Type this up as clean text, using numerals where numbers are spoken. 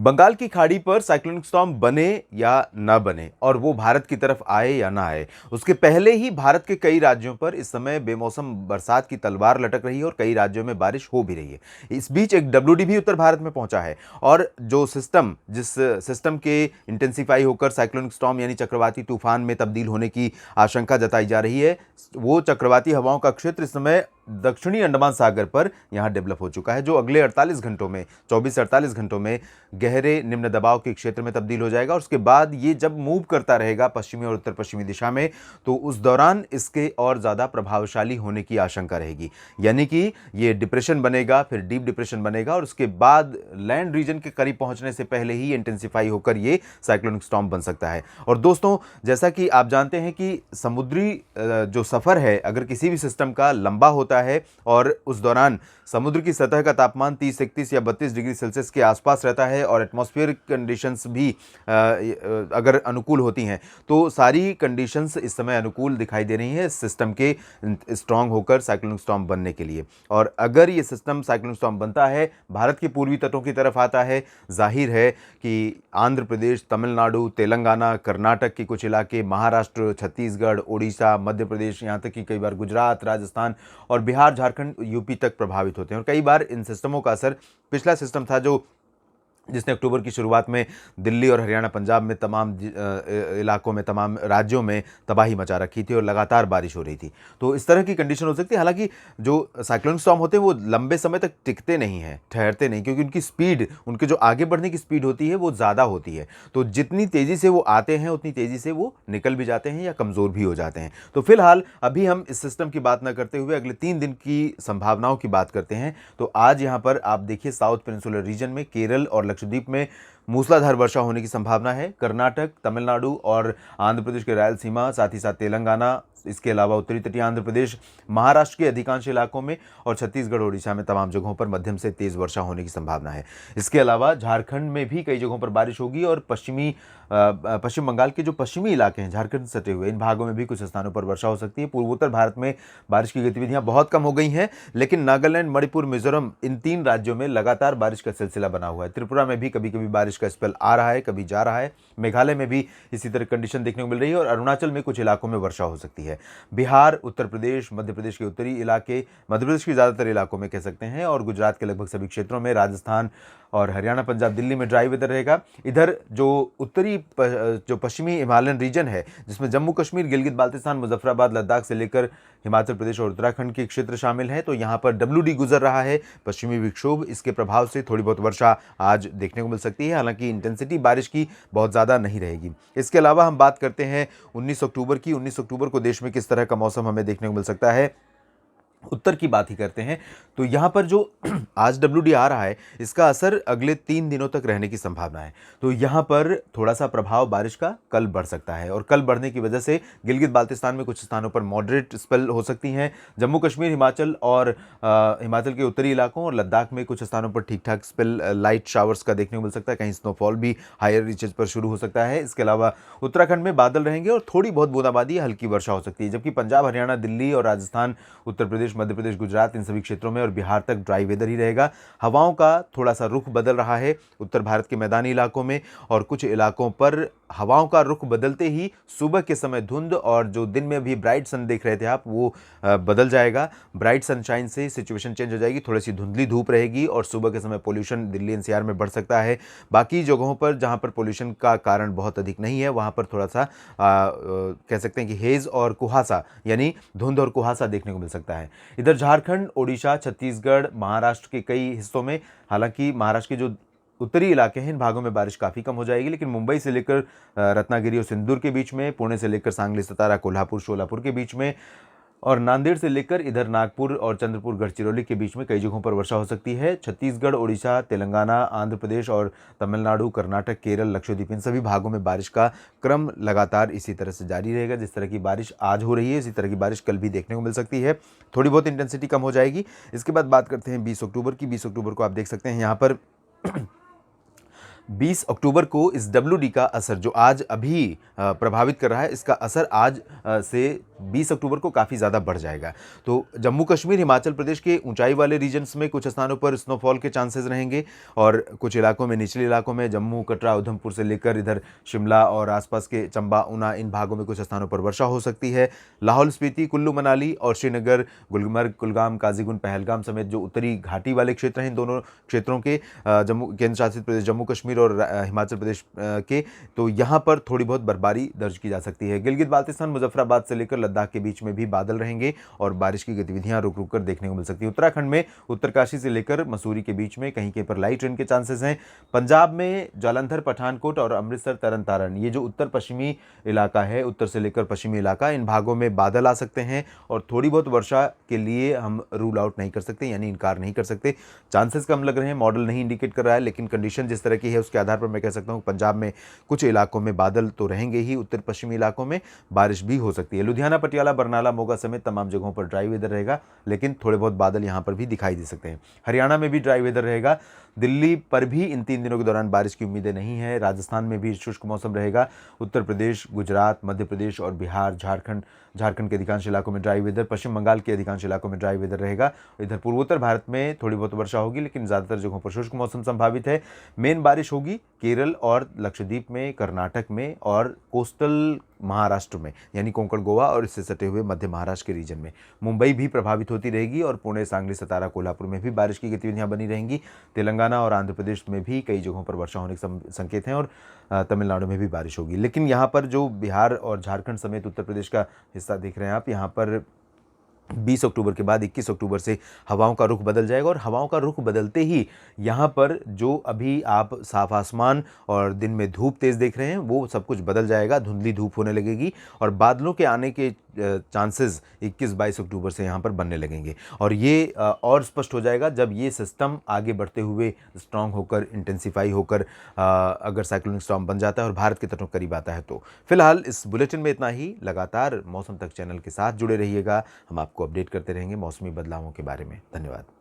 बंगाल की खाड़ी पर साइक्लोनिक स्टॉर्म बने या ना बने और वो भारत की तरफ आए या ना आए, उसके पहले ही भारत के कई राज्यों पर इस समय बेमौसम बरसात की तलवार लटक रही है और कई राज्यों में बारिश हो भी रही है। इस बीच एक डब्ल्यूडी भी उत्तर भारत में पहुंचा है और जिस सिस्टम के इंटेंसिफाई होकर साइक्लोनिक स्टॉर्म यानी चक्रवाती तूफान में तब्दील होने की आशंका जताई जा रही है, वो चक्रवाती हवाओं का क्षेत्र इस समय दक्षिणी अंडमान सागर पर यहां डेवलप हो चुका है, जो अगले 48 घंटों में 24 से 48 घंटों में गहरे निम्न दबाव के क्षेत्र में तब्दील हो जाएगा और उसके बाद ये जब मूव करता रहेगा पश्चिमी और उत्तर पश्चिमी दिशा में, तो उस दौरान इसके और ज़्यादा प्रभावशाली होने की आशंका रहेगी। यानी कि ये डिप्रेशन बनेगा, फिर डीप डिप्रेशन बनेगा और उसके बाद लैंड रीजन के करीब पहुंचने से पहले ही इंटेंसिफाई होकर ये साइक्लोनिक स्टॉर्म बन सकता है। और दोस्तों, जैसा कि आप जानते हैं कि समुद्री जो सफ़र है, अगर किसी भी सिस्टम का लंबा होता है और उस दौरान समुद्र की सतह का तापमान 30, 31 या 32 डिग्री सेल्सियस के आसपास रहता है और एटमॉस्फेरिक कंडीशंस भी अगर अनुकूल होती हैं, तो सारी कंडीशंस इस समय अनुकूल दिखाई दे रही हैं इस सिस्टम के स्ट्रांग होकर साइक्लोनिक स्टॉर्म बनने के लिए। और अगर ये सिस्टम साइक्लोनिक स्टॉर्म बनता है, भारत के पूर्वी तटों की तरफ आता है, जाहिर है कि आंध्र प्रदेश, तमिलनाडु, तेलंगाना, कर्नाटक के कुछ इलाके, महाराष्ट्र, छत्तीसगढ़, उड़ीसा, मध्य प्रदेश, यहाँ तक कि कई बार गुजरात, राजस्थान और बिहार, झारखंड, यूपी तक प्रभावित होते हैं। और कई बार इन सिस्टमों का असर, पिछला सिस्टम था जिसने अक्टूबर की शुरुआत में दिल्ली और हरियाणा, पंजाब में तमाम इलाकों में, तमाम राज्यों में तबाही मचा रखी थी और लगातार बारिश हो रही थी। तो इस तरह की कंडीशन हो सकती है। हालांकि जो साइक्लोनिक स्टॉर्म होते हैं वो लंबे समय तक टिकते नहीं हैं, ठहरते नहीं, क्योंकि उनकी स्पीड, उनके जो आगे बढ़ने की स्पीड होती है वो ज़्यादा होती है। तो जितनी तेज़ी से वो आते हैं उतनी तेज़ी से वो निकल भी जाते हैं या कमज़ोर भी हो जाते हैं। तो फिलहाल अभी हम इस सिस्टम की बात न करते हुए अगले 3 दिन की संभावनाओं की बात करते हैं। तो आज यहाँ पर आप देखिए, साउथ पेनिनसुलर रीजन में, केरल और लक्षद्वीप में मूसलाधार वर्षा होने की संभावना है। कर्नाटक, तमिलनाडु और आंध्र प्रदेश के रायलसीमा, साथ ही साथ तेलंगाना, इसके अलावा उत्तरी तटीय आंध्र प्रदेश, महाराष्ट्र के अधिकांश इलाकों में और छत्तीसगढ़, ओडिशा में तमाम जगहों पर मध्यम से तेज वर्षा होने की संभावना है। इसके अलावा झारखंड में भी कई जगहों पर बारिश होगी और पश्चिम बंगाल के जो पश्चिमी इलाके हैं, झारखंड से सटे हुए, इन भागों में भी कुछ स्थानों पर वर्षा हो सकती है। पूर्वोत्तर भारत में बारिश की गतिविधियां बहुत कम हो गई हैं, लेकिन नागालैंड, मणिपुर, मिजोरम, इन 3 राज्यों में लगातार बारिश का सिलसिला बना हुआ है। त्रिपुरा में भी कभी कभी बारिश का स्पेल आ रहा है, कभी जा रहा है। मेघालय में भी इसी तरह कंडीशन देखने को मिल रही है और अरुणाचल में कुछ इलाकों में वर्षा हो सकती है। बिहार, उत्तर प्रदेश, मध्य प्रदेश के उत्तरी इलाके, मध्य प्रदेश के ज़्यादातर इलाकों में कह सकते हैं, और गुजरात के लगभग सभी क्षेत्रों में, राजस्थान और हरियाणा, पंजाब, दिल्ली में ड्राई वेदर रहेगा। इधर जो पश्चिमी हिमालयन रीजन है, जिसमें जम्मू कश्मीर, गिलगित बाल्तिस्तान, मुजफ्फराबाद, लद्दाख से लेकर हिमाचल प्रदेश और उत्तराखंड के क्षेत्र शामिल हैं, तो यहाँ पर डब्ल्यूडी गुजर रहा है, पश्चिमी विक्षोभ। इसके प्रभाव से थोड़ी बहुत वर्षा आज देखने को मिल सकती है, हालांकि इंटेंसिटी बारिश की बहुत ज़्यादा नहीं रहेगी। इसके अलावा हम बात करते हैं 19 अक्टूबर की। 19 अक्टूबर को देश में किस तरह का मौसम हमें देखने को मिल सकता है, उत्तर की बात ही करते हैं। तो यहाँ पर जो आज डब्ल्यूडी आ रहा है, इसका असर अगले 3 दिनों तक रहने की संभावना है। तो यहाँ पर थोड़ा सा प्रभाव बारिश का कल बढ़ सकता है और कल बढ़ने की वजह से गिलगित बाल्तिस्तान में कुछ स्थानों पर मॉडरेट स्पेल हो सकती हैं। जम्मू कश्मीर, हिमाचल और हिमाचल के उत्तरी इलाकों और लद्दाख में कुछ स्थानों पर ठीक ठाक स्पेल, लाइट शावर्स का देखने को मिल सकता है। कहीं स्नोफॉल भी हायर रीचेज पर शुरू हो सकता है। इसके अलावा उत्तराखंड में बादल रहेंगे और थोड़ी बहुत बूंदाबांदी, हल्की वर्षा हो सकती है, जबकि पंजाब, हरियाणा, दिल्ली और राजस्थान, उत्तर प्रदेश, मध्य प्रदेश, गुजरात, इन सभी क्षेत्रों में और बिहार तक ड्राई वेदर ही रहेगा। हवाओं का थोड़ा सा रुख बदल रहा है उत्तर भारत के मैदानी इलाकों में, और कुछ इलाकों पर हवाओं का रुख बदलते ही सुबह के समय धुंध, और जो दिन में भी ब्राइट सन देख रहे थे आप, वो बदल जाएगा। ब्राइट सनशाइन से सिचुएशन चेंज हो जाएगी, थोड़ी सी धुंधली धूप रहेगी और सुबह के समय पोल्यूशन दिल्ली एनसीआर में बढ़ सकता है। बाकी जगहों पर जहां पर पोल्यूशन का कारण बहुत अधिक नहीं है, वहां पर थोड़ा सा कह सकते हैं कि हेज और कुहासा, यानी धुंध और कुहासा देखने को मिल सकता है। इधर झारखंड, ओडिशा, छत्तीसगढ़, महाराष्ट्र के कई हिस्सों में, हालांकि महाराष्ट्र के जो उत्तरी इलाके हैं, इन भागों में बारिश काफ़ी कम हो जाएगी, लेकिन मुंबई से लेकर रत्नागिरी और सिंदूर के बीच में, पुणे से लेकर सांगली, सतारा, कोल्हापुर, शोलापुर के बीच में, और नांदेड़ से लेकर इधर नागपुर और चंद्रपुर, गढ़चिरौली के बीच में कई जगहों पर वर्षा हो सकती है। छत्तीसगढ़, ओडिशा, तेलंगाना, आंध्र प्रदेश और तमिलनाडु, कर्नाटक, केरल, लक्षद्वीप, इन सभी भागों में बारिश का क्रम लगातार इसी तरह से जारी रहेगा। जिस तरह की बारिश आज हो रही है, इसी तरह की बारिश कल भी देखने को मिल सकती है। थोड़ी बहुत इंटेंसिटी कम हो जाएगी। इसके बाद बात करते हैं 20 अक्टूबर की। 20 अक्टूबर को आप देख सकते हैं यहाँ पर 20 अक्टूबर को इस डब्ल्यूडी का असर, जो आज अभी प्रभावित कर रहा है, इसका असर आज से 20 अक्टूबर को काफ़ी ज़्यादा बढ़ जाएगा। तो जम्मू कश्मीर, हिमाचल प्रदेश के ऊंचाई वाले रीजन्स में कुछ स्थानों पर स्नोफॉल के चांसेस रहेंगे और कुछ इलाकों में, निचले इलाकों में जम्मू, कटरा, उधमपुर से लेकर इधर शिमला और आसपास के चंबा, ऊना, इन भागों में कुछ स्थानों पर वर्षा हो सकती है। लाहौल स्पीति, कुल्लू मनाली और श्रीनगर, गुलमर्ग, कुलगाम, काजीगुंड, पहलगाम समेत जो उत्तरी घाटी वाले क्षेत्र हैं, इन दोनों क्षेत्रों के जम्मू केंद्र शासित प्रदेश जम्मू कश्मीर और हिमाचल प्रदेश के, तो यहाँ पर थोड़ी बहुत बर्फबारी दर्ज की जा सकती है। गिलगित बाल्टिस्तान, मुजफ्फराबाद से लेकर लद्दाख के बीच में भी बादल रहेंगे और बारिश की गतिविधियां रुक रुक कर देखने को मिल सकती है। उत्तराखंड में उत्तरकाशी से लेकर मसूरी के बीच में कहीं कहीं पर लाइट रेन के चांसेस हैं। पंजाब में जालंधर, पठानकोट और अमृतसर, तरन तारण, ये जो उत्तर पश्चिमी इलाका है, उत्तर से लेकर पश्चिमी इलाका, इन भागों में बादल आ सकते हैं और थोड़ी बहुत वर्षा के लिए हम रूल आउट नहीं कर सकते, यानी इनकार नहीं कर सकते। चांसेस कम लग रहे हैं, मॉडल नहीं इंडिकेट कर रहा है, लेकिन कंडीशन जिस तरह की है उसके आधार पर मैं कह सकता हूँ पंजाब में कुछ इलाकों में बादल तो रहेंगे ही, उत्तर पश्चिमी इलाकों में बारिश भी हो सकती है। लुधियाना, पटियाला, बरनाला, मोगा समेत तमाम जगहों पर ड्राई वेदर रहेगा, लेकिन थोड़े बहुत बादल यहाँ पर भी दिखाई दे सकते हैं। हरियाणा में भी ड्राई वेदर रहेगा। दिल्ली पर भी इन 3 दिनों के दौरान बारिश की उम्मीदें नहीं है। राजस्थान में भी शुष्क मौसम रहेगा। उत्तर प्रदेश, गुजरात, मध्य प्रदेश और बिहार, झारखंड के अधिकांश इलाकों में ड्राई वेदर, पश्चिम बंगाल के अधिकांश इलाकों में ड्राई वेदर रहेगा। इधर पूर्वोत्तर भारत में थोड़ी बहुत वर्षा होगी, लेकिन ज़्यादातर जगहों पर शुष्क मौसम संभावित है। मेन बारिश होगी केरल और लक्षद्वीप में, कर्नाटक में और कोस्टल महाराष्ट्र में, यानी कोंकण, गोवा और इससे सटे हुए मध्य महाराष्ट्र के रीजन में। मुंबई भी प्रभावित होती रहेगी और पुणे, सांगली, सतारा, कोल्हापुर में भी बारिश की गतिविधियां बनी रहेंगी। तेलंगाना और आंध्र प्रदेश में भी कई जगहों पर वर्षा होने के संकेत हैं और तमिलनाडु में भी बारिश होगी। लेकिन यहाँ पर जो बिहार और झारखंड समेत उत्तर प्रदेश का हिस्सा देख रहे हैं आप, यहाँ पर 20 अक्टूबर के बाद 21 अक्टूबर से हवाओं का रुख बदल जाएगा और हवाओं का रुख बदलते ही यहाँ पर जो अभी आप साफ आसमान और दिन में धूप तेज़ देख रहे हैं, वो सब कुछ बदल जाएगा, धुंधली धूप होने लगेगी और बादलों के आने के चांसेस 21-22 अक्टूबर से यहाँ पर बनने लगेंगे। और ये और स्पष्ट हो जाएगा जब ये सिस्टम आगे बढ़ते हुए स्ट्रांग होकर, इंटेंसिफाई होकर अगर साइक्लोनिक स्टॉर्म बन जाता है और भारत के तटों के करीब आता है। तो फिलहाल इस बुलेटिन में इतना ही। लगातार मौसम तक चैनल के साथ जुड़े रहिएगा, हम आपको अपडेट करते रहेंगे मौसमी बदलावों के बारे में। धन्यवाद।